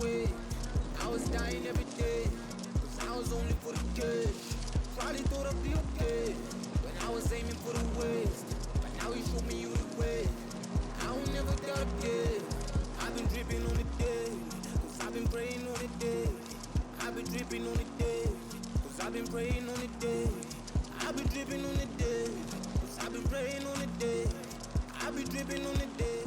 way. I was dying every day, cause I was only for the cash. Probably thought I'd be okay, when I was aiming for the waist. But now you show me you the way. I will never doubt again. I've been dripping on the day, cause I've been praying on the day. I've been dripping on the day, cause I've been praying on the day. I've been dripping on the day, cause I've been praying on the day. I've been dripping on the day.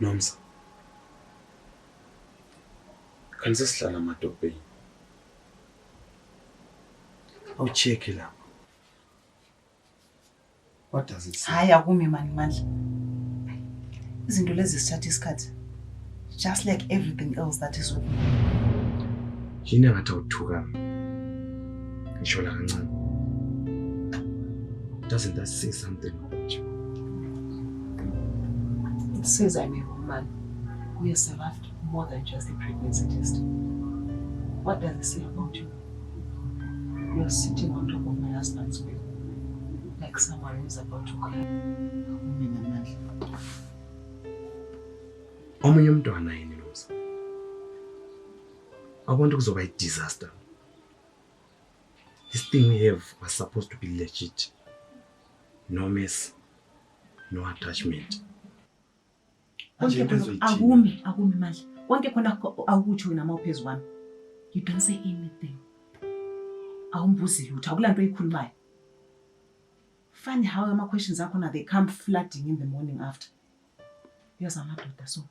Nomsa, kan sesihlala amadobheni awucheki lapha. What does it say? Hayi akumi mani mandla. Izinto lezi zithatha isikhathi. Just like everything else that is with me. Yini engathi awuthukanga? Ngisho la kancane. Doesn't that say something about you? It says I'm a woman who has survived more than just a pregnancy test. What does it say about you? You're sitting on top of my husband's bed, like someone who's about to cry. Omunye umntwana yini Nomsa? I want kuzoba a disaster. This thing we have was supposed to be legit. No mess, no attachment. Akumi mandla. Konke khona awukuthi wena mawuphezu kwami. You don't say anything. Awumbuzi lutho, akulanto oyikhulumayo. Funny how ama questions akho na they come flooding in the morning after. Uyazi amadoda so.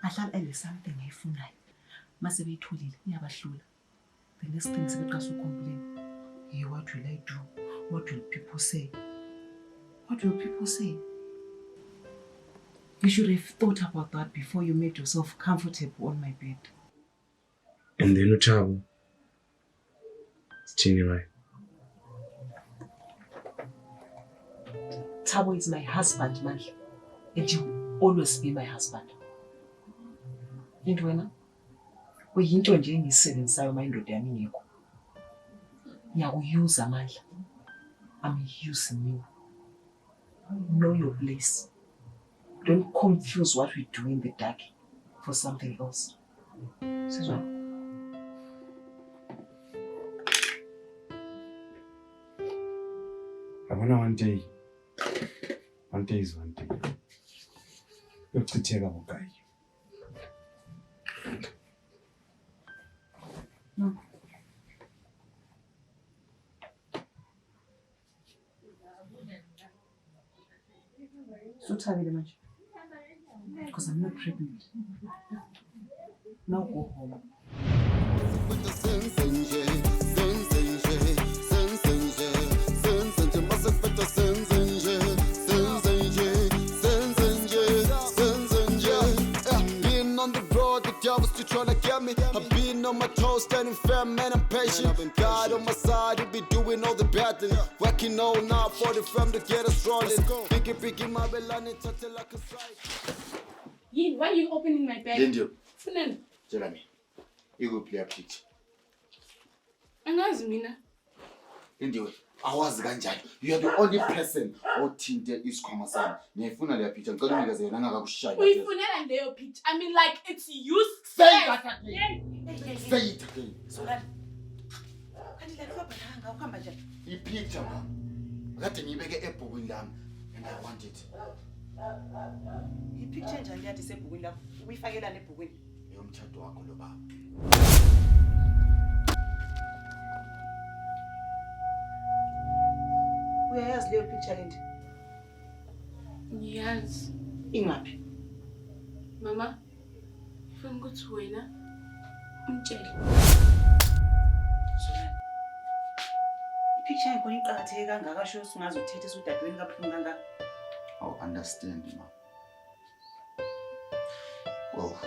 Ahlala ele something ayifunayo. Mase beyitholile iyabahlula. The next thing sebeqasa ucomplain. Hey, what will I do? What will people say? What will people say? You should have thought about that before you made yourself comfortable on my bed. And then Uchabo, it's Chini, right? Thabo is my husband, Mandla. And you will always be my husband. Into wena? Uyinto nje engiyisebenzisayo mayindoda yami ingekho. Ngiyakuyuza Mandla. I'm using you. Know your place. Don't confuse what we do in the dark for something else. Sizwa? I wanna one day is one day. Yokuchitheka bugayi. No. So tired manje. Because I'm not pregnant. Now go home. Being on the road, the devil's still trying to get me. I've been on my toes, standing firm, man, I'm patient. God on my side, he'll be doing all the battling. Working all night for the firm to get us rolling. Biggie, my belani, touch it like a sight. Yin, why are you opening my bag? Lindio. Funani. Tell me. You go play a pitch. Angazi mina. Lindio, awazi kanjani. You are the only person othinte isikhwama sami. Ngiyifuna le pitch. Ngicela unikeze yona ngakakushaya. Uyifunela leyo pitch. I mean like it's used. Say that again. Say it again. Solani. Kanti la kubabhanga ukuhamba njani? I-picture ma. Kade ngiyibeke ebhukwini lami and I want it. I-picture njani yathi sebhukwini lakho? Uyifakelana ebhukwini? Yomthatho wakho lo baba. Uyayazi leyo picture Linda? Yes. Ingaphi? Mama, ufuna ukuthi wena umtshele. Ipicture yakho iqakatheke kangaka sho singazothethe udadweni kaPhumi kangaka. I'll understand, ma. Well,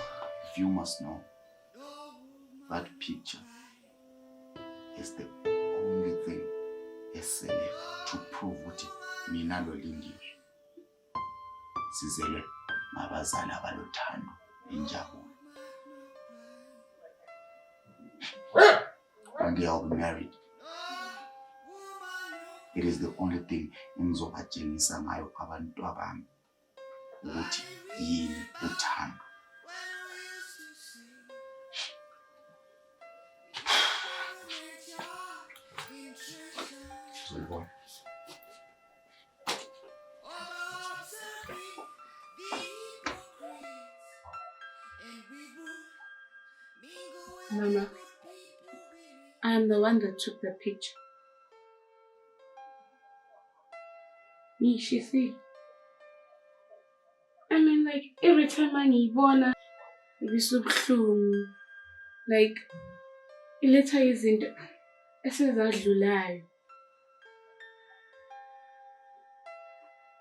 if you must know, that picture is the only thing essential to prove what mina lo Lindiwe sizele ngabazali abalothando injabulo. One day I'll be married. It is the only thing engizobatshengisa ngayo abantu abami ukuthi yini uthando. Boy. Mama, I am the one that took the picture. She see. I mean, like, every time I ngiyibona, ibisubuhlungu. Like, iletha izinto esezadlulayo.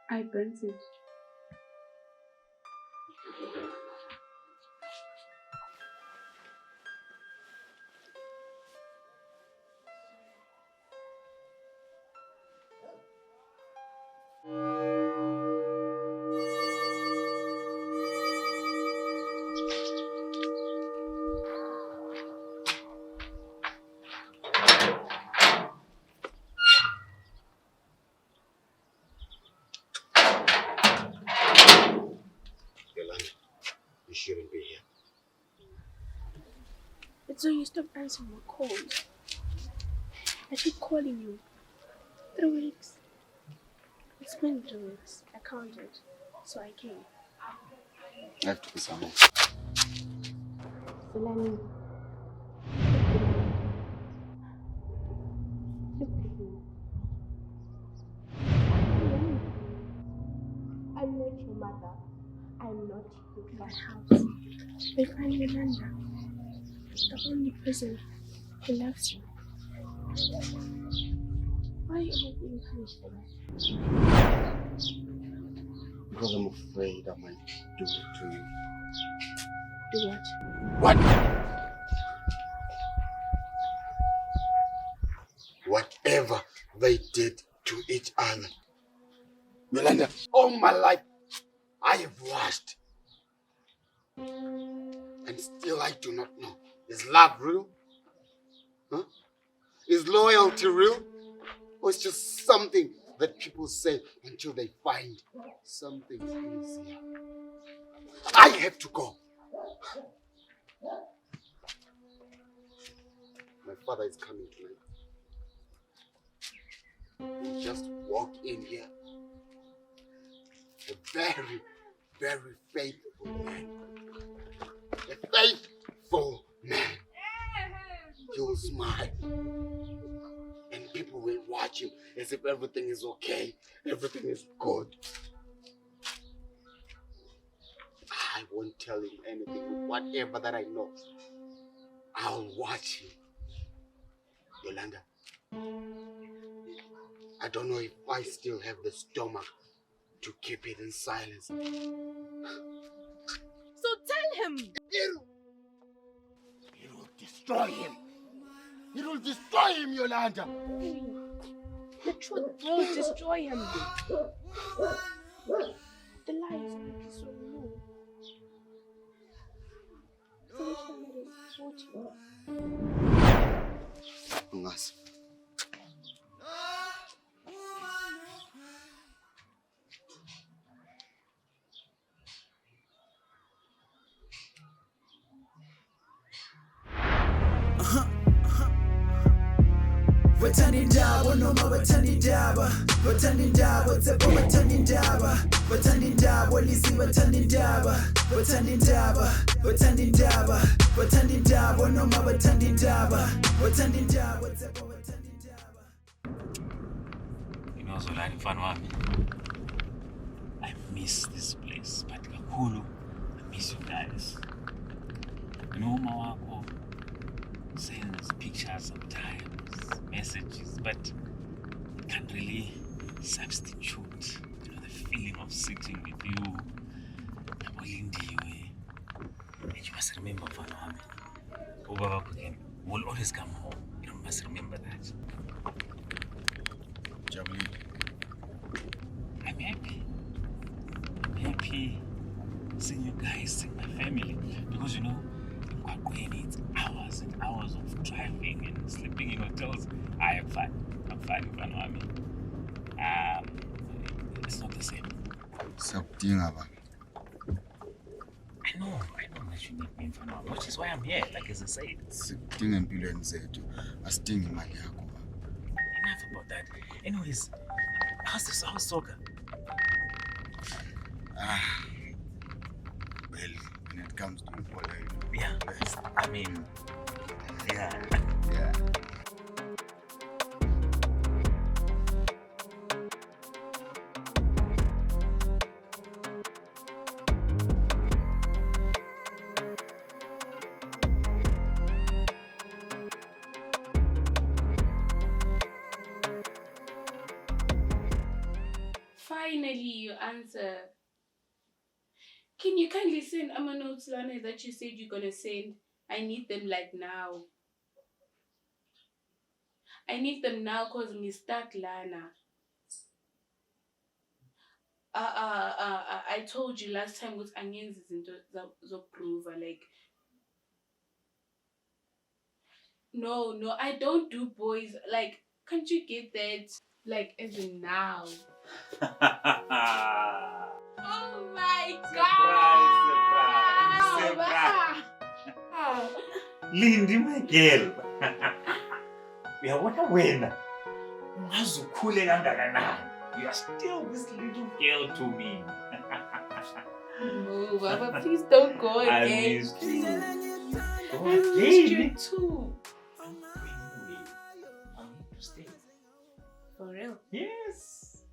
I burnt it. Shouldn't be here. It's so you stop answering my calls. I keep calling you. 3 weeks. It's been 3 weeks. I counted. So I came. I have to be somewhere. Selani. Look at me. I'm not your mother. I'm not your house. But I'm Yolanda, the only person who loves you. Why am I being punished for that? Because I'm afraid I might do it to you. Do what? Whatever they did to each other. Yolanda, all my life, I have watched. And still I do not know. Is love real? Huh? Is loyalty real? Or it's just something that people say until they find something easier? I have to go. My father is coming tonight. He just walked in here. A very, very faithful man. A faithful man. He'll smile. And people will watch him as if everything is okay. Everything is good. I won't tell him anything. Whatever that I know, I'll watch him. Yolanda, I don't know if I still have the stomach to keep it in silence. So tell him! It will destroy him. It will destroy him, Yolanda. The truth will destroy him. The lies make you so low. Finish the meeting. Ungas. Batandindaba noma batandindaba batandindaba tsepho batandindaba batandindaba lisi batandindaba batandindaba batandindaba batandindaba noma batandindaba batandindaba tsepho batandindaba. Zolani mfana wami. I miss this place, but kakhulu I miss you guys. You know, Uma wako sends pictures sometimes, messages, but it can't really substitute, the feeling of sitting with you. And you must remember, mfana wami, ubaba again will always come home. You must remember that. Jabulile. I'm happy. I'm happy seeing you guys, seeing my family. Because in Kwakweni, it's hours and hours of driving and sleeping in hotels. I am fine. I'm fine, mfana wami. It's not the same. Siyakudinga baba. I know that you need me, mfana wami, which is why I'm here, like as I said. Sikudinga empilweni zethu. Asidingi imali yakho baba. Enough about that. Anyways, how's soccer? Well, when it comes to football, Yeah. best. I mean, yeah. Yeah. Finally, you answer. Can you kindly send Ama notes, Lana, that you said you're gonna send? I need them like now. I need them now cause me stuck, Lana. I told you last time with Anyen's into Zoprova, like. No, I don't do boys. Like, can't you get that? Like, as in now. Oh my God! Surprise! Lindy, my girl. Uyabona wena. Ungazukhule kangakanani. You are still this little girl to me. No, Baba, please don't go again. I missed you. Go I missed again. you too. I need to stay. For real? Yes.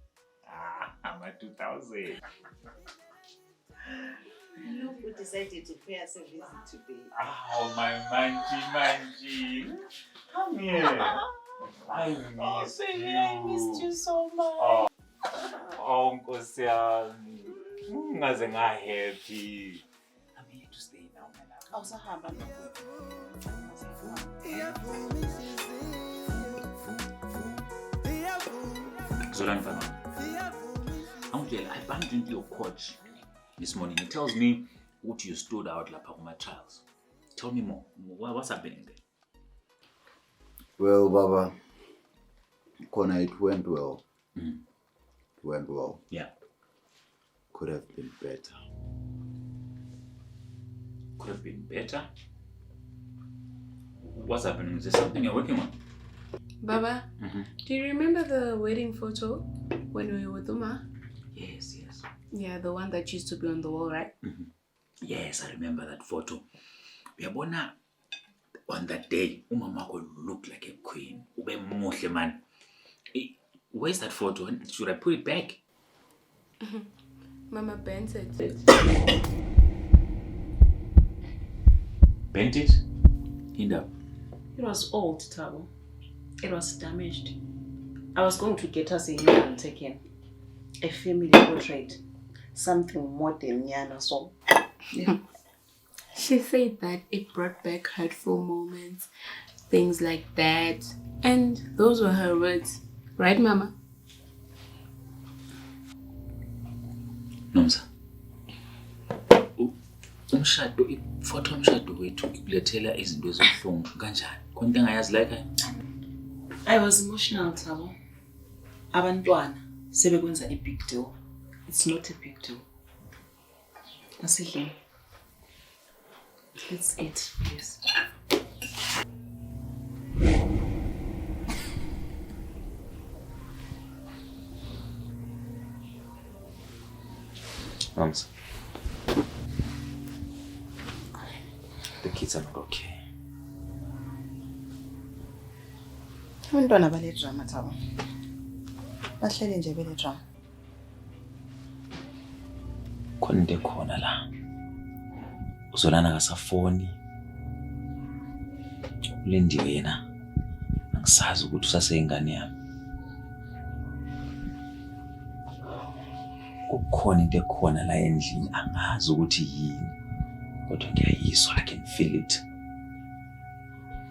I'm at 2000. Look who decided to pay us a visit today. Oh, my manji. Come here. I miss you. I missed you so much. Oh, Nkosi yami. Ngaze happy. I'm here to stay now, my love. Awusahamba Zolani mfana. I bumped into your coach this morning. He tells me what you stood out lapha kuma trials. Tell me more. What's happening there? Well, Baba, Kona, it went well. Mm. It went well. Yeah. Could have been better. Could have been better. What's happening? Is there something you're working on? Baba, do you remember the wedding photo when we were with Uma? Yes. Yeah, the one that used to be on the wall, right? Mm-hmm. Yes, I remember that photo. Uyabona, on that day, umamako looked like a queen. Ube muhle man. Where's that photo? Should I put it back? Mama bent it. Bent it? Hinda. It was old, Tabo. It was damaged. I was going to get us a new one taken. A family portrait. Something modern, so. Yeah. She said that it brought back hurtful moments, things like that. And those were her words. Right, Mama? Nomsa. Photo umshado wethu ikulethela izinto ezibuhlungu kanjani? Konke engayazi like I was emotional, Tabo. Abantwana sebekwenza a big deal. It's not a big deal. Asidleni. Let's eat, please. Moms, the kids are not okay. Abantwana bale drama, Tabo. Bahlele nje bele drama. Khona into ekhona la. Uzolana ngasafoni. Ulindiwe yena. Angisazi ukuthi usaseyingane yami. Kukhona into ekhona la endlini angazi ukuthi yini. Kodwa ngiyayizwa, I can feel it.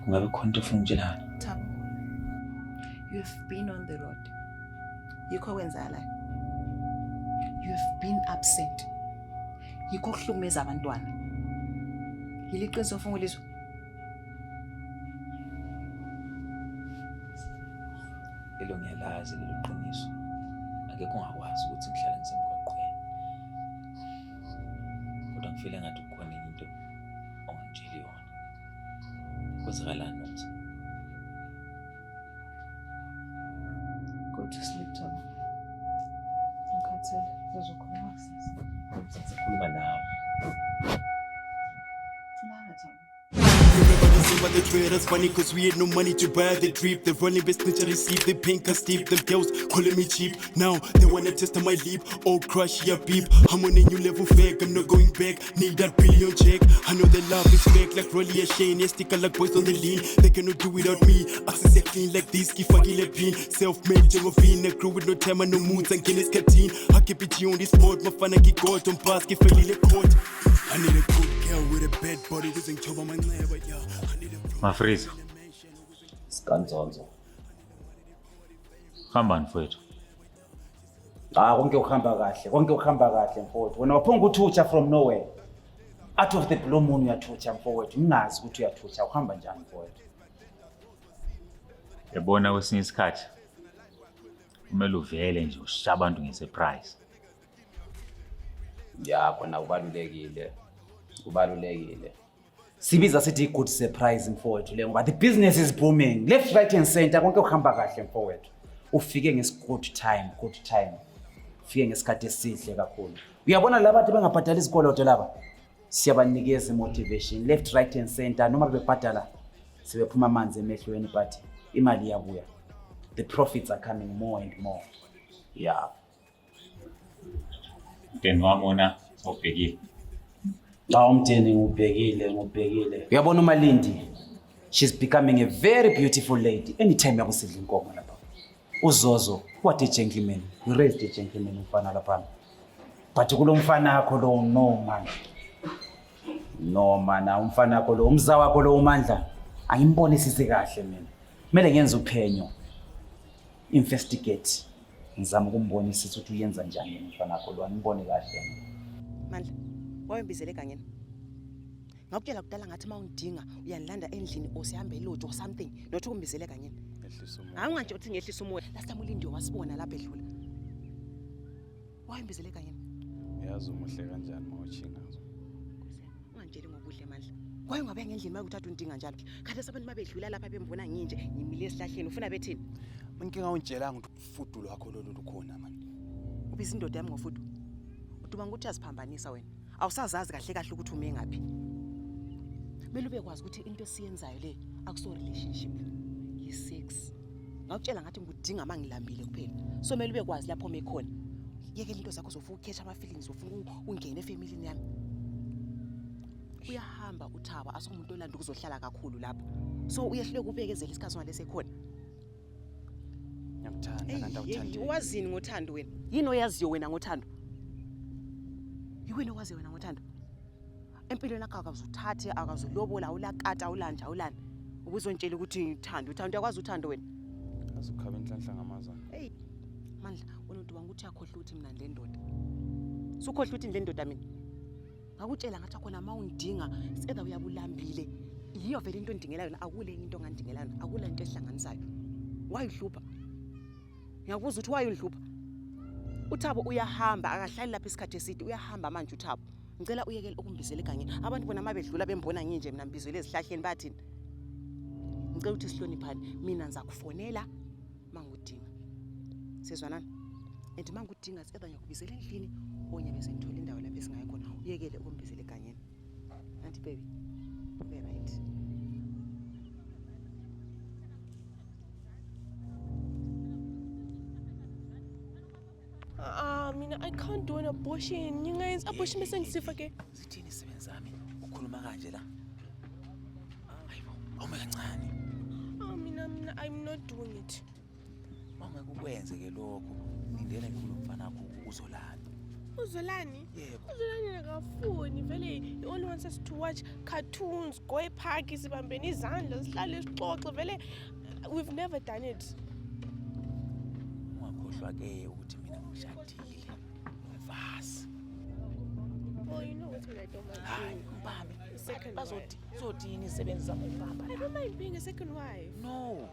Kungabe khona into ofuna ukutshela wena? Thabo. You have been on the road. Yikho wenzala. You have been absent. Yikho kuhlumeza abantwana. Yiliqiniso ofuna ulizwa. Lelo ngiyalazi lelo qiniso. Akekho ongakwazi ukuthi ngihlale ngisemgwaqweni. Kodwa ngifile ngathi kukhona into ongangitsheli yona. Kwenzakalani Nomsa? Go to sleep, Thabo. Ngikhathele, uzokhuluma kusasa. Sikhuluma nawe. Lala, Thabo. Everybody say about the traders funny cause we had no money to buy the drip. The running best to receive the pink and steep. Them girls calling me cheap. Now they wanna test on my leap. Oh crush, yeah beep. I'm on a new level fake, I'm not going back. Need that billion check. I know the love is fake like Rolly and Shane. Yeah, sticker like boys on the lean. They cannot do without me. Access are clean like this, keep fucking like pin. Self-made, Jemofine, a crew with no time and no moods and Guinness canteen. I keep it on this sport, my fun I get gold on pass, get fairly court. I need a good girl with a bad body, doesn't cover my never, yeah. Mafriza. Sikanzonzo. Hamba mfowethu. Konke ukuhamba kahle mfowethu. Wena waphonga ukuthutsha from nowhere. Out of the blue moon uyathutsha mfowethu. Ngingazi ukuthi uyathutsha uhamba njani mfowethu. Yabona kwesinye isikhathi. Kumele uvele nje ushaya abantu ngesurprise. Ya kona ubalulekile. Sibiza sithi good surprise mfowethu le ngoba the business is booming. Left, right and center konke ukuhamba kahle mfowethu. Ufike good time. Ufike ngesikhathi esihle kakhulu. Uyabona laba bantu bengabhadala izikoloto laba. Siyabanikeza motivation left, right and center noma bebhadala sebephuma amanzi emehlweni but imali iyabuya. The profits are coming more and more. Yeah. Then wamona ubhekile. Umndeni ngubhekile. Uyabona uMalindi, she's becoming a very beautiful lady. Anytime yakusidla inkomo lapha. Uzozo, what a gentleman. You raised a gentleman umfana lapha. But kulo mfana akho lo no man, umfana akho lo umza wakho lo uMandla. Angimbonisisi kahle mina. Kumele ngenze uphenyo. Investigate. Ngizama ukumbonisa ukuthi uyenza njani umfana akho lo. Angibone kahle. Mandla. Wayembizele kangeni. Ngakutshela kudala ngathi mawundinga uyanilanda endlini osihambe elojo or something. Nothi ukumbizele kangeni. Ngehlisa umoya. Hayi nganje uthi ngehlisa umoya. Last time uLindiwe wasibona lapha edlula. Wayembizele kangeni. Uyazi umuhle kanjani mawuchinga. Ungantsheli ngobuhle Mandla. Kwaye ngabe ngendlini mayekuthatha undinga njalo. Kade sabantu mabedlula lapha bembona nginje ngimile esihlahleni ufuna bethini? Inkinga ungitshelanga ukuthi ufudu lwakho lolu lukhona man. Ubiza indoda yami ngofudu. Uduba ukuthi uyaziphambanisa wena. Awusazazi kahle ukuthi ume ngapi. Kumele ubekwazi ukuthi into esiyenzayo le akuso relationship, yi sex. Ngakutshela ngathi ngikudinga mangilambile kuphela. So kumele ubekwazi lapho mekhona. Yeke into zakho zofuna ukukhetha ama feelings ufuna ungene efamilini yami. Uyahamba uThaba asomuntu olanda ukuzohlala kakhulu lapho. So uyehlule kubekezela isikhathi ngalese khona. Ngiyakuthanda kanti awuthandi. Wazini ngothando wena? Yini oyaziyo wena ngothando? Yiwena owazi wena ngothando. Empilweni yakho akazuthathe akazulobola awulakata awulanja awulani. Ukuzontshela ukuthi uthando uyakwazi uthando wena. Azukhaba inhlanhla ngamazana. Hey Mandla wena uduba ukuthi uyakhohlwa ukuthi mina le ndoda. Sukhohlwa ukuthi le ndoda mina. Ngakutshela ngathi khona mawundinga either uyabulambile. Yiyo vele into ondingela yona akule into ongandingela yona akula into ehlanganisayo. Wayihlupha. Ngiyakubuza ukuthi wayihlupha. uThabo uyahamba akahlali lapha isikhathi eside uyahamba manje uThabo ngicela uyekele ukumbizela egangeni abantu bona mabedlula bembona nginje mina mbizwele ezihlahleni bathini ngicela ukuthi sihloniphane mina ngizakufonela mangudinga sizwanana and mangudinga either ngiyakubizela endlini onye bese ngithola indawo lapha esingayi khona uyekele ukumbizela egangeni anti baby be right. I can't do an abortion. You guys, abortion bese ngisifake. Zithini isebenzi zami ukhuluma kanje la? Hayibo, awume kancane. Mina, I'm not doing it. Mama kukwenze ke lokho. Nindele ngikhuluma umfana wakho uZolani. Uzolani? Yebo. Uzolani akafuni vele. He only wants us to watch cartoons, go epark, sibambene izandla, sihlale sixoxe vele. We've never done it. Ungakhohlwa ke ukuthi mina ngishadile nomfazi. Well, you know what I don't mind Hayi, doing. mbambe. Second wife. Zothini isebenzi zami ubamba? I don't mind being a second wife. No.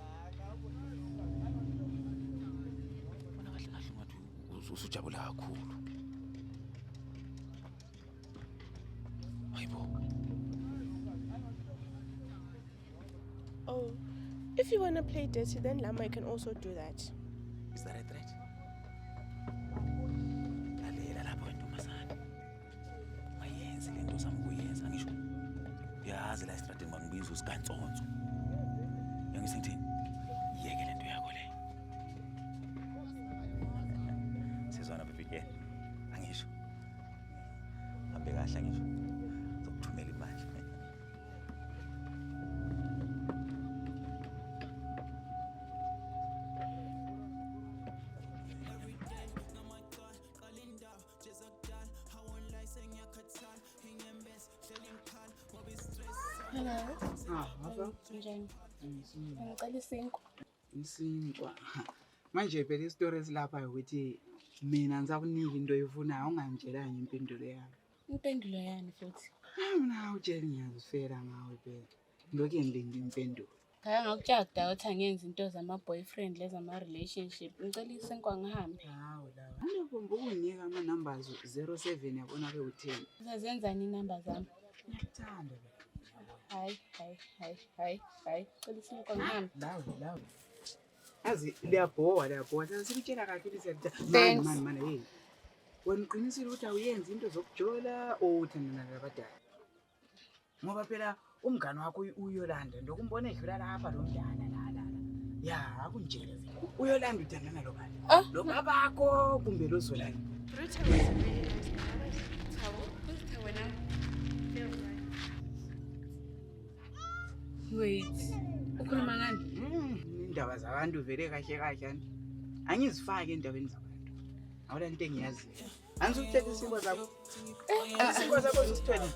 Bona kahle kahle ngathi usujabula kakhulu. Hayibo. Oh, if you want to play dirty, then Lama can also do that. Is that a threat? Lalela lapho ntombazane. Mayenze lento sami kuyenza ngisho. Uyazi la estradeni bangibiza usikantsonzo. Yangisithini? Yeke lento yakho le. Sizwana befike. Angisho. Hambe kahle ngisho. Zokuthumela imali. Hello. Papa. Njani? Ngicela isinkwa. Isinkwa. Manje phela isitori esilapha ukuthi mina ngizakunika into oyifunayo ungangitshelanga impendulo yami. Impendulo yani futhi? Mina utshela ngiyazifela ngawe phela. Lokhu ngilinde impendulo. Ngaya ngakutshela kudala ukuthi angenzi into zama-boyfriend lezi ama-relationship. Ngicela isinkwa ngihambe. Hawu lawa. Ngiyabomba ukunika ama-numbers 07 yabona ke u10. Uzazenzani inamba zami? Ngiyakuthanda phela. Hayi. Ngicela isinkwa ngihambe. Lawa. Azi liyabhowa. Sasibitshela kahle ukuthi Thanks. mani hey. Wena uqinisile ukuthi awuyenzi into zokujola othandana nabadala. Ngoba phela umngane wakho uYolanda ndokumbona edlula lapha lo mdala la. Ya, akunjele vele. uYolanda uthandana lo bani? Lo babakho kumbe lo Zolani? Rita was a really nice guy. Who's Tawa now? Wait. Ukhuluma ngani? Indaba zabantu vele kahle. Angizifaki endabeni zabantu. Awula into engiyaziyo. Angizukuthetha isinko zakho. Isinko zakho zisithweni.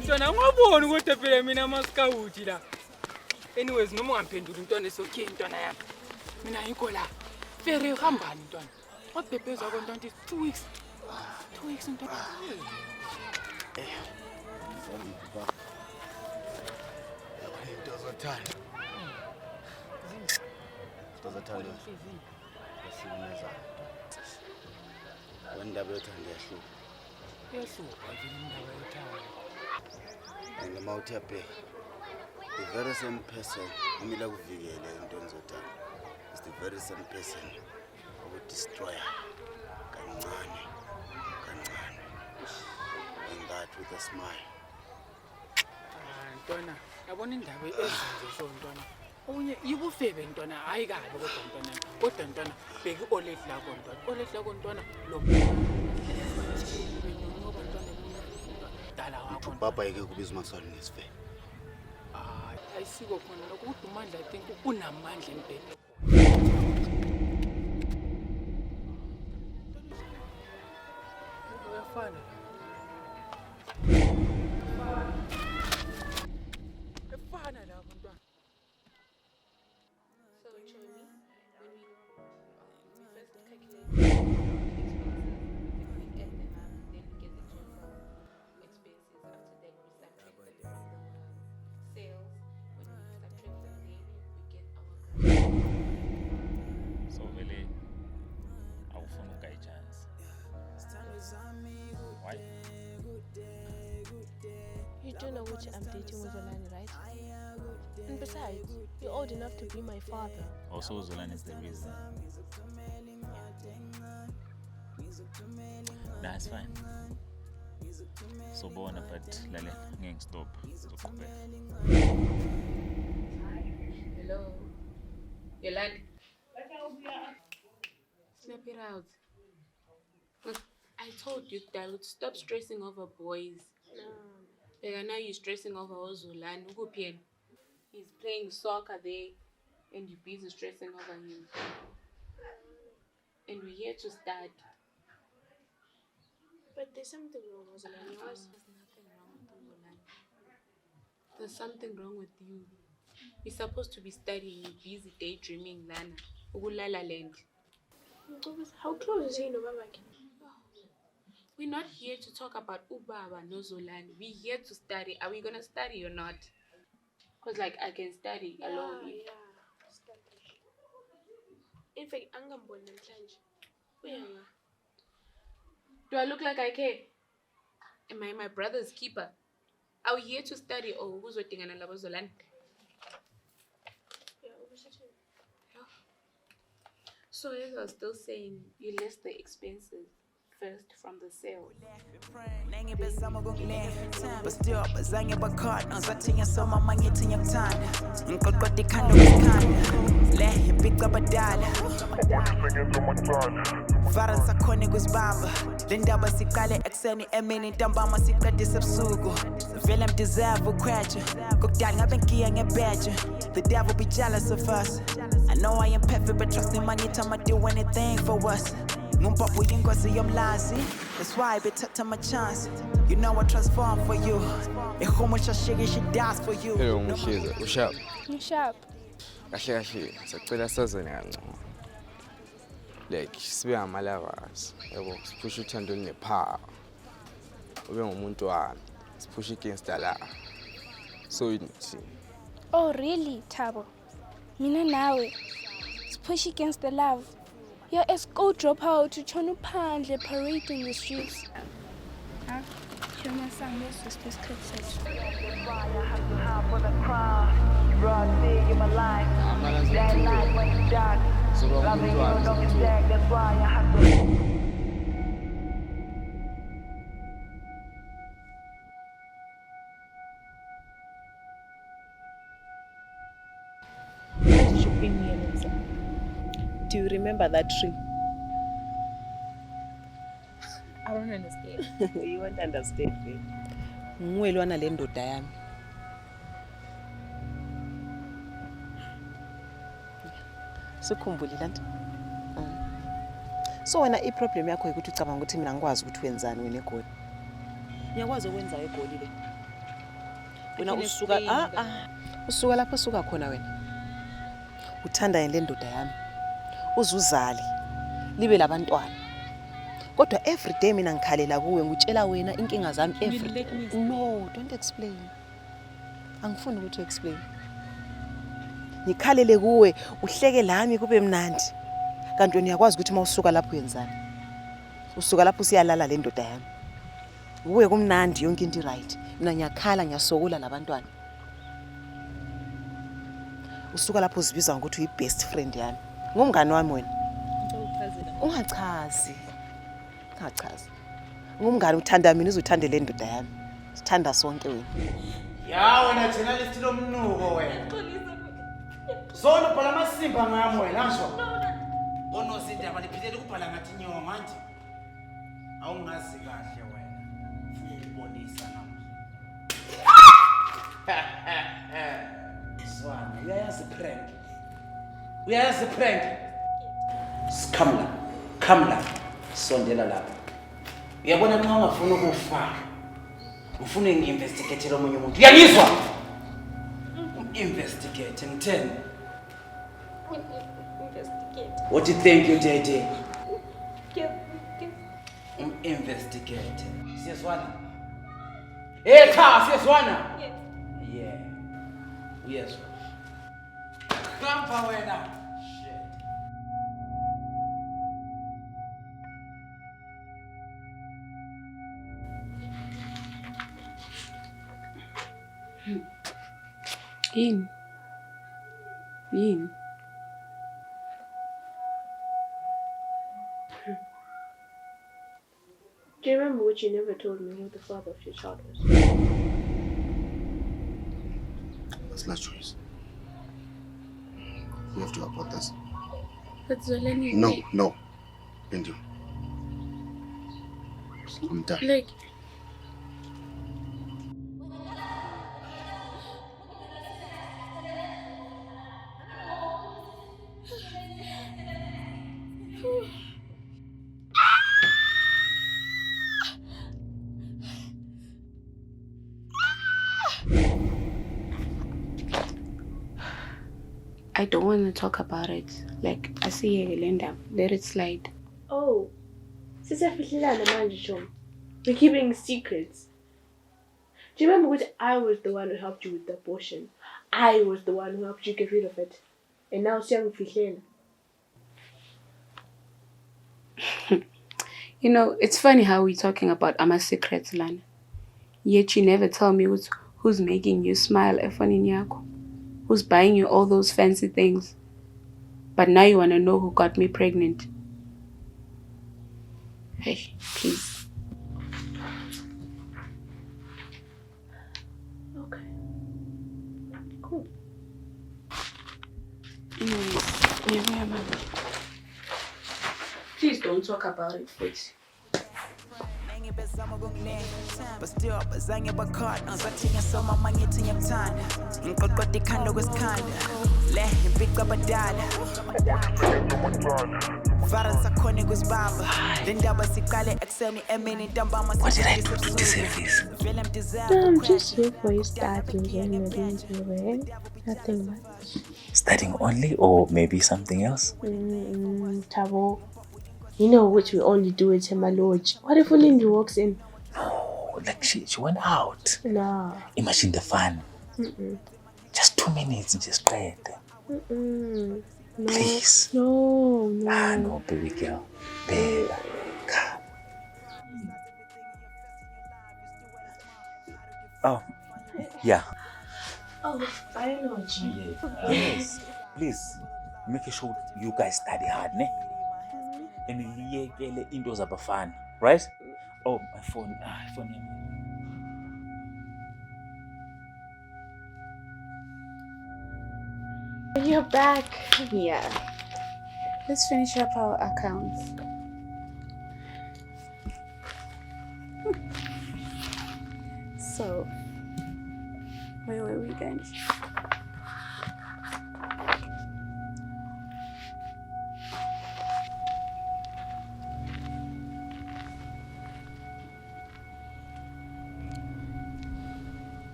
Ntwana ngwabona ukuthi phela mina masikawuthi la. Anyways noma ungamphendula intwana esokhe intwana yami. Mina ngikho la. Fere uhambani intwana? Wabhebheza konke ntwana 2 weeks. 2 weeks intwana. Ntozothanda. Ntozothanda. Yasimeza. Wendaba yothanda yahluka. Yahluka vele indaba yothanda. Noma uthi yabheka. The very same person umile kuvikele into nzothanda. It's the very same person who destroy kancane. And that with a smile. Ntwana, yabona indaba ezinje so ntwana. Okunye yibufebe ntwana hayi kabi kodwa ntwana. Kodwa ntwana bheka olet lakho ntwana. Olet lakho ntwana lo. Dala wakho. Baba yeke kubiza uMaxwell ngesifebe. Ayisiko khona lokho ukuthi uMandla I think unamandla empela. Uyafana. Efana lapho ntwana. So Choni, when we first calculate and then we get the total expenses. After that we subtract Why? You do know which I'm dating with Zolani, right? And besides, you're old enough to be my father. Also, Zolani is the reason. That's fine. So, bona, but Lale, ngeke stop. Hello. Yolandi. Snap it out. Look, I told you that I would stop stressing over boys. Like, now you're stressing over Zolani. He's playing soccer there, and you're busy stressing over him. And we're here to start. But there's something wrong with Zolani. There's something wrong with you. You're supposed to be studying. You're busy daydreaming, Lana. Ugulala land. How close is he to Babaki? We're not here to talk about Ubaba, no Zolani. We're here to study. Are we gonna study or not? Because, like, I can study alone. Yeah, study. In fact, I'm going to namhlanje. Do I look like I care? Am I my brother's keeper? Are we here to study or who's waiting on Zolani? So as I was still saying, you list the expenses first from the sale. But still, bazange bakhona zathi soma mangithi ngiyakuthanda ngiqoqoda ikhanda ukukhanda le ibhica badala Vara sakhona kuzibamba le ndaba siqale ekseni emini ntambama siqedise ebusuku vele mdeserve ukhwetshe kokudala ngabe ngiya ngebheje the devil be jealous of us I know I am perfect but trust me mangithi I'ma do anything for us Ngumpopho yingozi yomlazi that's why I bethatha my chance you know I transform for you ihumo shashike she dies for you Hello Mhliza usharp Sharp. kahle sacela sazone kancane like sibe amalavas yabo siphusha uthando nepower ube ngumuntu wami siphusha against la so it's Oh, really, Tabo? Mina nawe. Push against the love. You're a school dropout to Chonu Pandle parade in the streets. Huh? Show my son, yes, this kid says. That night when it's dark. Loving you don't get that's why I have to. Do you remember that tree? I don't understand. You won't understand me. Ngwelwana le ndoda yami. Sikhumbulile nto. So wena iproblem yakho ukuthi ucabanga ukuthi mina ngikwazi ukuthi wenzani wena eGoli. Ngiyakwazi ukwenza eGoli le. Wena usuka usuka lapho usuka khona wena. Uthanda le ndoda yami. Uzuzali libe labantwana kodwa every day mina ngikhalela kuwe ngutshela wena inkinga zami every day. No, don't explain. Angifuni ukuthi explain. Ngikhalele kuwe uhleke lami kube mnandi kanti wena uyakwazi ukuthi mawusuka lapho uyenzani usuka lapho usiyalala le ndoda yami kuwe kumnandi yonke into right mina ngiyakhala ngiyasokola labantwana usuka lapho uzibiza ukuthi uyi best friend yami ngumngani wami wena ungachazi ngumngani uthanda mina uzothanda le ndoda yami sithanda sonke wena ya wena journalist lomnuko wena zona ubhala amasimba ngami wena ngisho onozi indaba liphilele ukubhala ngathi nyongo manje awungazi kahle wena ufuna ukubonisa nami Zwana uyayazi prank come la sondela lapha uyabona nxa ungafuna ukufaka ufuna ngi-investigate omunye umuntu uyangizwa investigate ngitheni what do you think you did investigate siyazwana cha siyazwana yeah uyezwa Kampa wena. Shit. In. Do you remember what you never told me who the father of your child was? That's my choice. You have to abort this. But Zolani. No. Bindu. I'm done. Like. I don't want to talk about it. Like, I see you, Linda. Let it slide. Oh, we're keeping secrets. Do you remember what I was the one who helped you with the abortion? I was the one who helped you get rid of it. And now it's young Fihlena. You know, it's funny how we're talking about our secrets, Lana. Yet you never tell me who's making you smile, Efoni Nyako. Who's buying you all those fancy things. But now you want to know who got me pregnant. Hey, please. Okay. Cool. Anyways, please don't talk about it, please. But still bazange bakhona ngizathina soma mangithi ngiyakuthanda ngiqoqoda ikhanda kwesikhanda le impiko abadala vara sakhona kusibamba le ndaba siqale ekseni emini ntambama What did I do to deserve this? No, I'm just here for you starting January. Nothing much. Studying only or maybe something else? Tabo. You know what we only do at my lodge. What if Lindy walks in? No, like she went out. No. Imagine the fun. Just 2 minutes, just play it. No. Please. No. No, baby girl. Baby. Come. Oh, yeah. Oh, biology. Yes. Please, make sure you guys study hard, ne? And niyekele into zabafana, right? Oh, my phone. You're back. Yeah. Let's finish up our accounts. So, where were we going?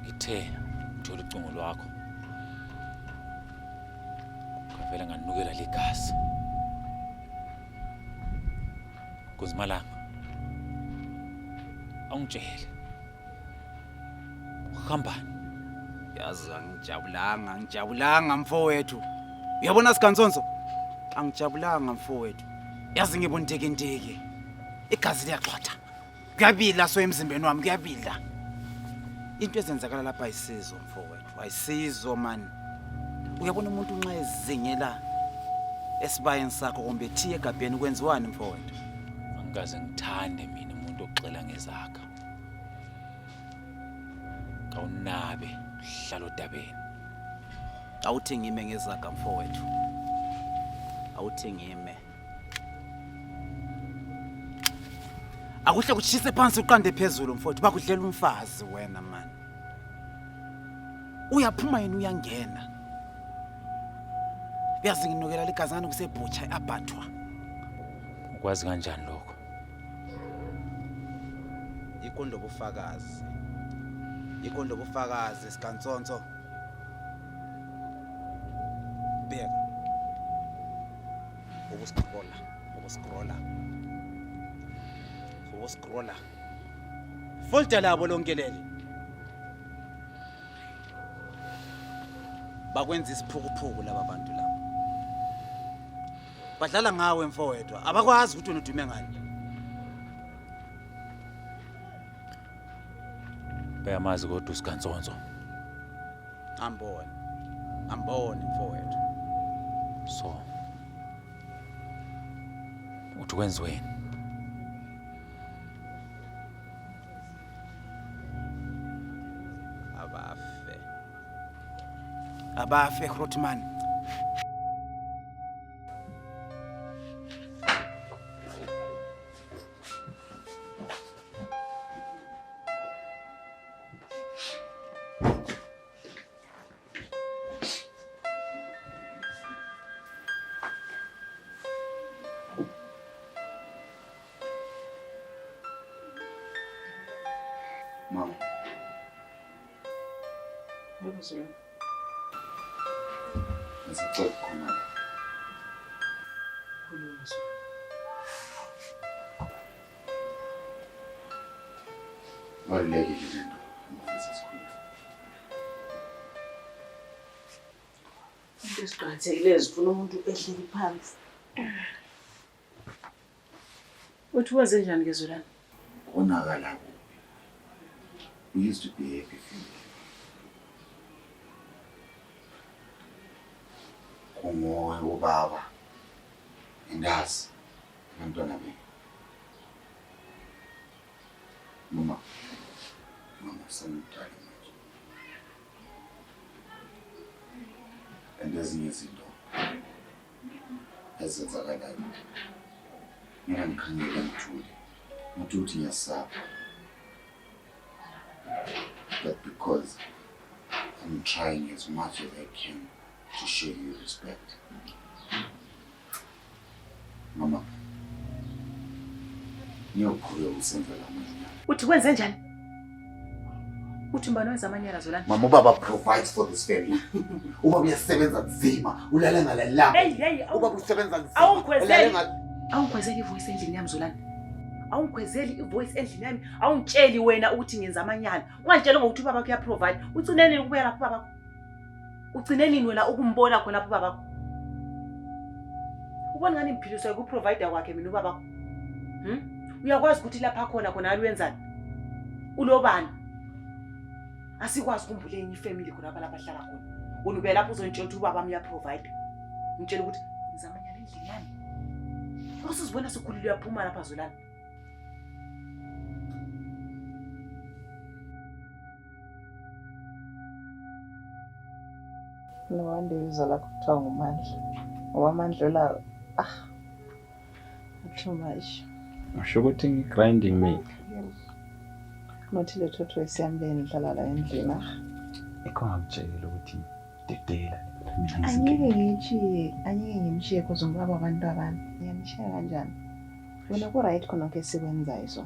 Ngithe uthola ucingo lwakho. Ngavela nganukela ligazi. Kuzimalanga. Awungitshele. Uhambani? Yazi angijabulanga mfowethu. Uyabona Sigantsonso? Angijabulanga mfowethu. Yazi ngibona inteke. Igazi liyaxhwatha. Kuyabila so emzimbeni wami kuyabila. Into ezenzakala lapha ayisizo mfowethu. Ayisizo man. Uyabona umuntu nxa ezingela esibayeni sakho kumbe thiye egabheni kwenziwani mfowethu? Angikaze ngithande mina umuntu oxela ngezakha. Kawunabe hlalo dabeni. Awuthi ngime ngezakha mfowethu. Awuthi ngime. Akuhle kuchise phansi uqande phezulu mfowethu bakudlela umfazi wena man. Uyaphuma yena uyangena. Uyazi nginokela ligazana kusebhutsha eabathwa. Ukwazi kanjani lokho? Ikondo bufakazi. Ikondo bufakazi Sigantsonso. Beka. Ukuscrolla. Folder labo lonke leli. Bakwenza isiphukuphuku laba bantu laba. Badlala ngawe mfowethu. Abakwazi ukuthi unudume ngani. Bayamazi kodwa usikantsonzo. Amboni mfowethu. So. Uthi kwenziweni? Abafe Grootman. Mama. Ngicela khona. Balulekile lento ngifisa sikhuluma. Into esiqakathekile zifuna umuntu ehleli phansi. Uthi wenze njani ke Zolani? Konakala kubi. We used to be happy family. Kumoya ubaba. Indazi abantwana bami. Mama sanitari manje. And ezinye izinto ezenzakalayo. Mina ngikhangela ngithule. Ngithuthi ngiyasaba. But because I'm trying as much as I can to show you respect. Mama, niyokhuleka ukusenzela amanyala. Uthi kwenze njani? Uthi mbani wenza amanyala Zolani? Mama, ubaba provides for this family. Ubaba uyasebenza nzima, ulala ngalalanga. Hey, ubaba usebenza nzima. Awungikhwezeli ivoice endlini yami Zolani. Awungikhwezeli ivoice endlini yami. Awungitsheli wena ukuthi ngenza amanyala. Ungangitshela ngokuthi ubaba kuya provide. Ugcineni ukubuya lapho baba. Ugcineni wena ukumbona khona lapho baba. Ubona ngani imphiliswa ku provider kwakhe mina ubaba. Uyakwazi ukuthi lapha khona alwenzani? Ulobani? Asikwazi ukukhumbula enye ifamily khona lapha hlala khona. Wena ube lapho uzontshela ukuthi ubaba uya provide. Ngitshela ukuthi ngizamanyana endlini yami. Usizibona sikhulile uyaphuma lapha Zolani. No wonder uzala kuthiwa nguMandla. Ngoba la too much. Usho ukuthi ngi-grinding me. Nothi le thotho esiyambeni dlala la endlini. Ikho ngakutshela ukuthi dedela. Angeke ngimshiye kuze ngibaba abantu abami. Ngiyamshiya kanjani? Wena ku right khona ke sikwenzayo so.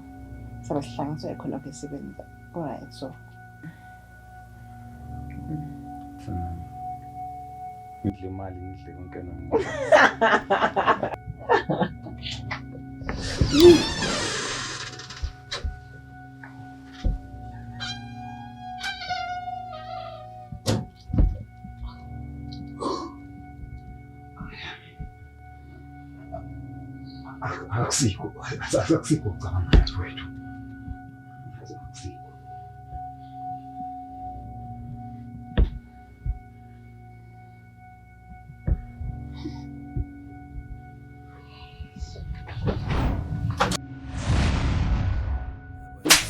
Sabe sihlanganiswa khona ke sikwenza. Ku right so. Ngidle imali ngidle konke nomuntu. Akusikho ukucabanga ngathi wethu.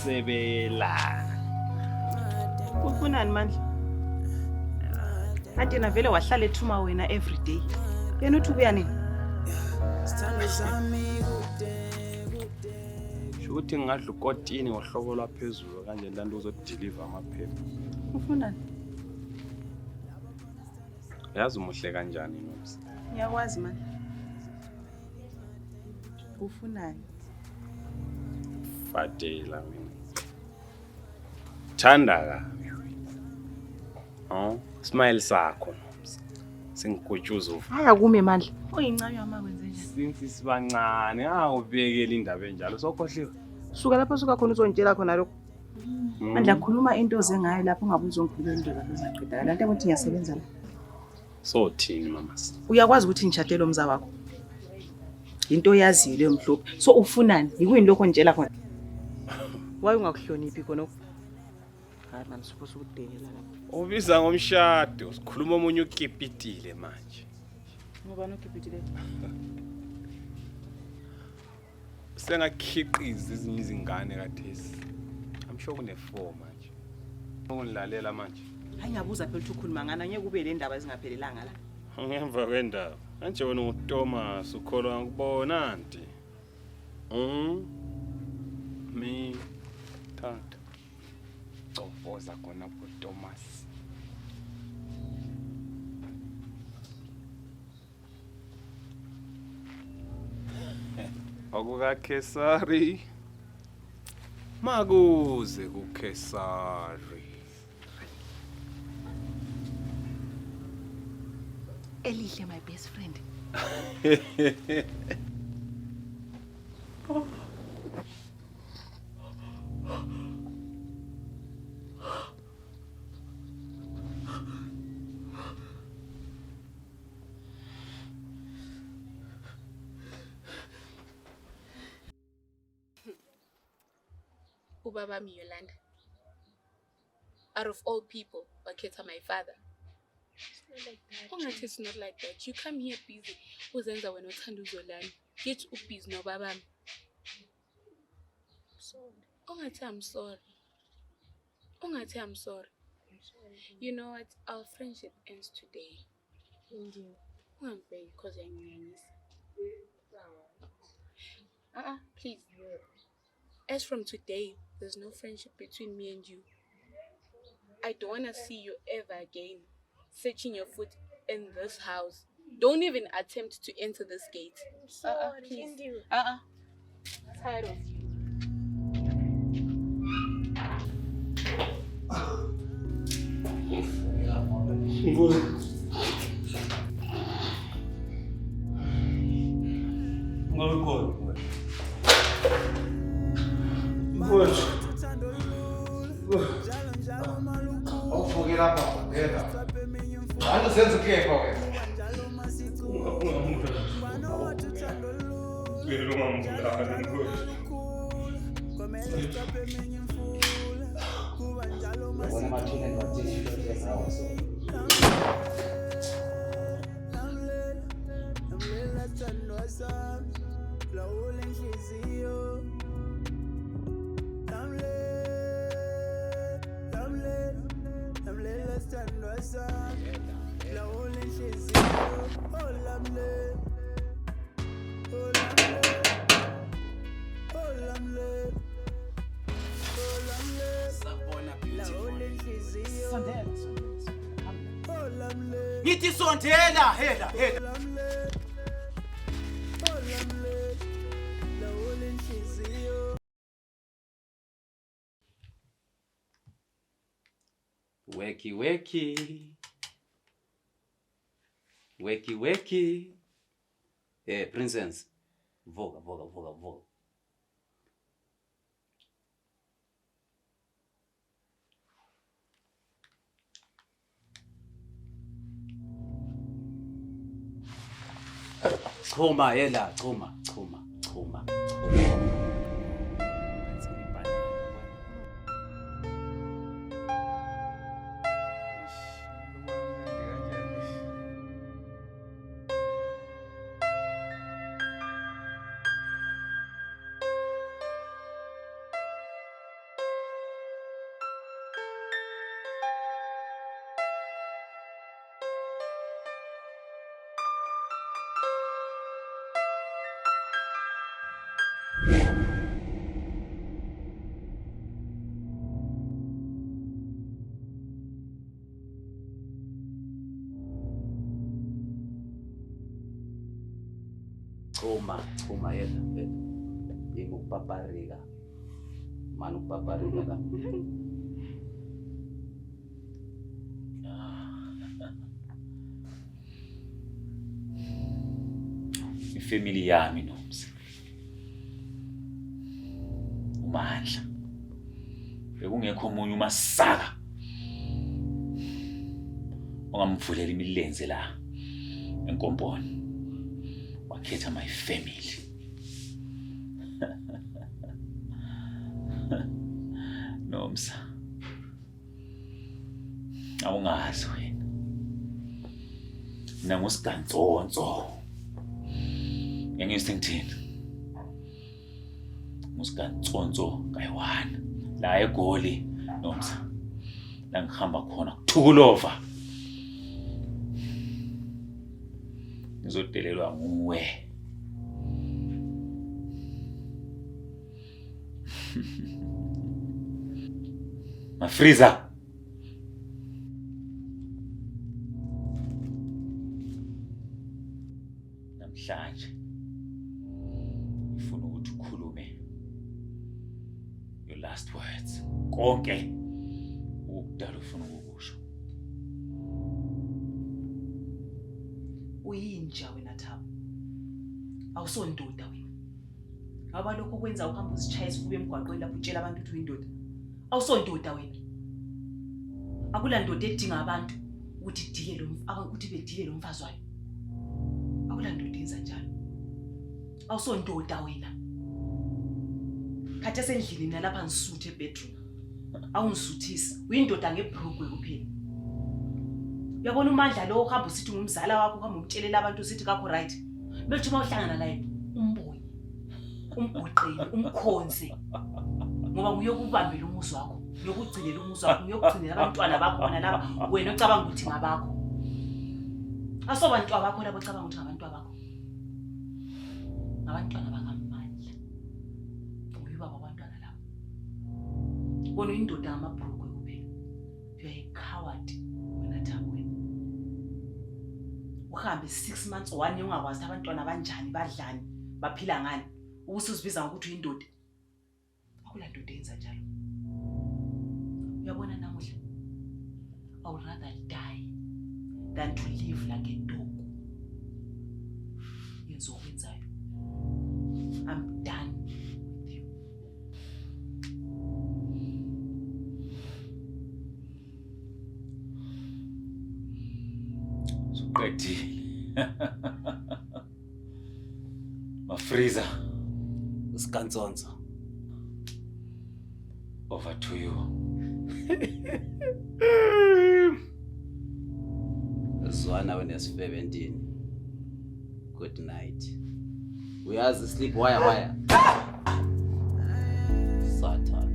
Sebela. Ufunani Mandla? Athi na vele wahlala ethuma wena every day. Yena uthi ubuya nini? Ukuthi ngadla ukotini ngohlobo lwaphezulu kanje lanto uzodeliver amaphepha. Ufunani? Yazi umuhle kanjani nomsi? Ngiyakwazi man. Ufunani? Fadela mina. Thanda kabi. Smile sakho nomsi. Singikutshuza ufa. Haya kume Mandla. Oyincayo amakwenze njani? Since sibancane awubekela indaba enjalo sokhohliwe. Suka lapho suka khona uzontshela khona lokho. Mandla khuluma into zengayo lapho ungabe uzongikhulula indaba ezaqedakala. Lanto ukuthi ngiyasebenza la. So thini mama? Uyakwazi ukuthi ngishadele umza wakho. Into yaziyo leyo mhlophe. So ufunani? Yikuyini lokho ntshela khona. Waye ungakuhloniphi khona? hayi mani supposed ukudela lapha. Ubiza ngomshado, sikhuluma omunye ukipitile manje. Ngubani ukipitile? Sengakhiqiza ezinye izingane kathesi. I'm sure kune-4 manje. Ungilalela manje. Hayi ngiyabuza phela ukuthi ukhuluma ngani angeke kube le ndaba ezingaphelelanga la. Ngemva kwendaba. Manje wena uThomas ukholwa ngikubona anti. Mi tata. Cofoza khona kuThomas. AkukaKesari. Makuze kuKesari. Elihle my best friend. Ubaba mi Yolanda. Out of all people, Baketa my father. It's not like that. You come here busy. Uzenza wena uthanda uzolana. Get ubusy no baba. Ungathi I'm sorry. Ungathi I'm sorry. You know what? Our friendship ends today. Indeed. Because I'm please. As from today, there's no friendship between me and you. I don't want to see you ever again. Setting your foot in this house. Don't even attempt to enter this gate. Please. Tired of you. Ngithi sondela hela. Weki. Princess. Voga. Chuma yela, chuma. Chuma yela. Paparika. Manu paparika la. Ifamily yami Nomsa. Umandla. Bekungekho umunye umasaka ongamvulela imilenze la enkomponi. Wakhetha my family. Nomsa. Awungazi wena. Mina ngusigantsonso. Ngiyangizwe ngithini? Ngusigantsonso kayi-1 la eGoli Nomsa. La ngihamba khona kuThukulova. Ngizodelelwa nguwe. Mafriza. Namhlanje ngifuna ukuthi ukhulume your last words. Konke ukudala ufuna ukukusho. Uyinja wena Thabo. Awusondoda wena. Ngaba lokho kwenza uhamba uzitshaya isifuba emgwaqweni lapho utshela abantu ukuthi uyindoda. Awusondoda wena. Akula ndoda edinga abantu ukuthi idike ukuthi bedile lo mfazi wayo. Akula ndoda yenza njalo. Awusondoda wena. Khathe sendlini nalapha ngisuthe ebedroom. Awungisuthisi. Uyindoda ngebhrugwe kuphela. Uyabona umandla lo uhamba usithi ngumzala wakho uhamba umtshelela abantu usithi kakho right. Bethi uma uhlangana naye umbone. Umgoqele, umkhonze. Ngoba uyokubambela umuzi wakho, uyokugcinela umuzi wakho, uyokugcinela abantwana bakho bona laba wena ocabanga ukuthi ngabakho. Asobantu abakho labo ocabanga ukuthi ngabantu abakho. Abantwana bakamandla. Uyuba abantwana labo. Bona indoda amabhrugwe kuphela. You are a coward wena Thabo wena. Uhambe 6 months 1 year ungakwazi abantwana banjani badlani baphila ngani. Ubusuzibiza ngokuthi uyindoda. Akula ndoda yenza njalo. Uyabona namuhla. I would rather die than to live like a dog. Yenza okwenzayo. I'm done with you. Suqedile. Mafriza. Usigantsonso. Over to you. Zwana when it's 17. Good night. Uyazi sleep wire. Satan.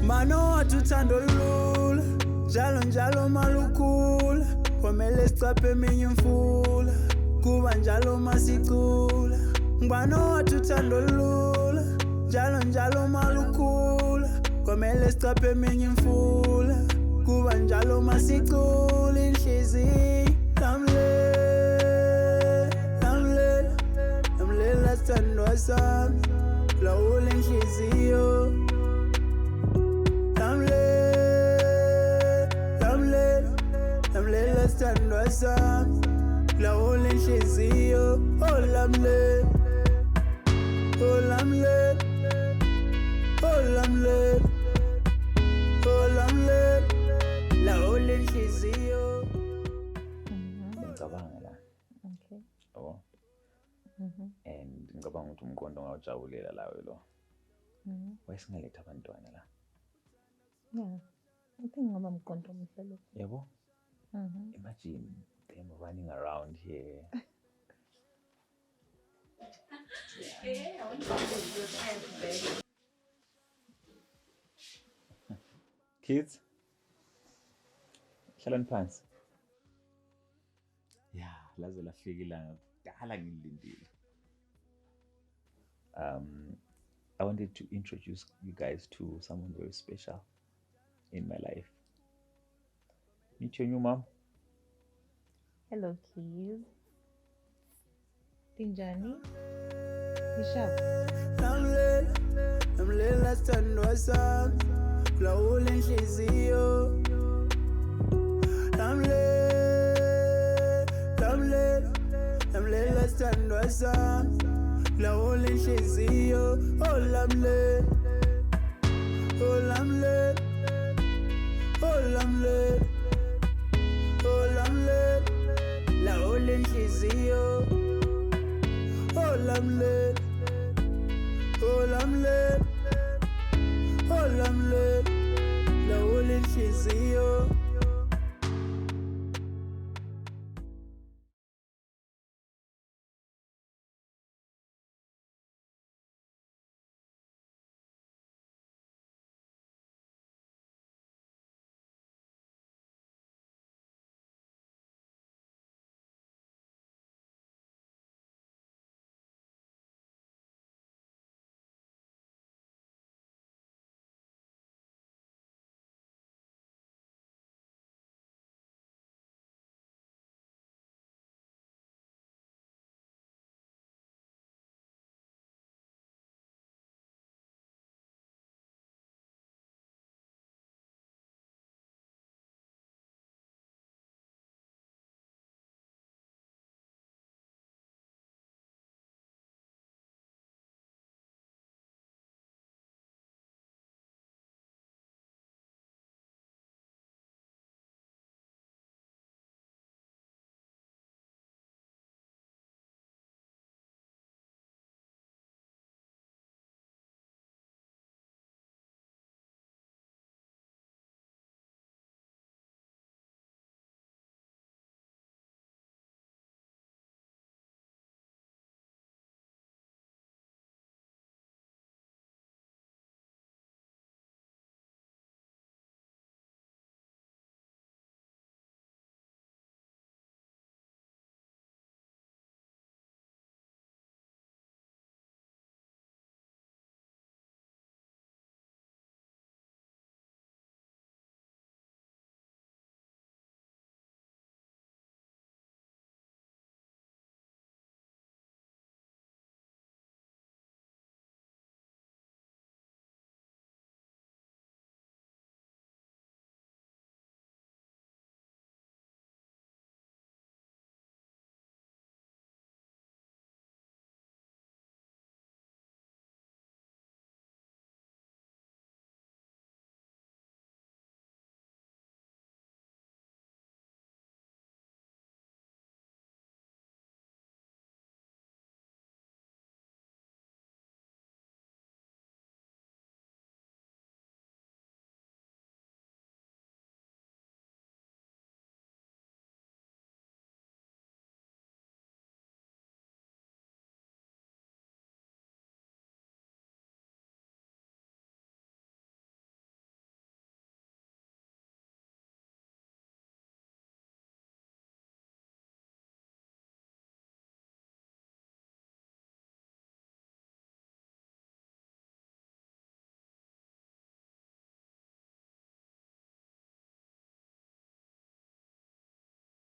Mano watuthando lula, njalo malukula. Kwamele sicape eminye imfula, kuba njalo masicula. Ngibano watuthando lula, njalo malukula. Kwamele sicape eminye imfula, kuba njalo masicula. Inhliziyo lamlela sithandwa sami, lawula inhliziyo. Lamlela sithandwa sami, lawula inhliziyo. Oh lamlela, oh lamlela, oh lamlela, oh lamlela, lawula inhliziyo. Ngicabanga la. Okay. Yabo. And ngicabanga ukuthi umqondo ongawujabulela lawe lo. Wayesingaletha abantwana la. Yeah. I think ngoba mqondo omuhle lo. Yabo. Imagine them running around here. I want to do your Kids, hlalani phansi. Yeah, laze lafika ilanga kudala ngilindile. I wanted to introduce you guys to someone very special in my life. Meet your new mom. Hello, kids. Tinjani? Bishop. Lamlela sithandwa sami, lawula inhliziyo. Lamlela sithandwa sami, lawula inhliziyo. Oh lamlela, oh lamlela, oh lamlela, oh lamlela, lawula inhliziyo. Oh lamlela, oh lamlela, lamle lawula inhliziyo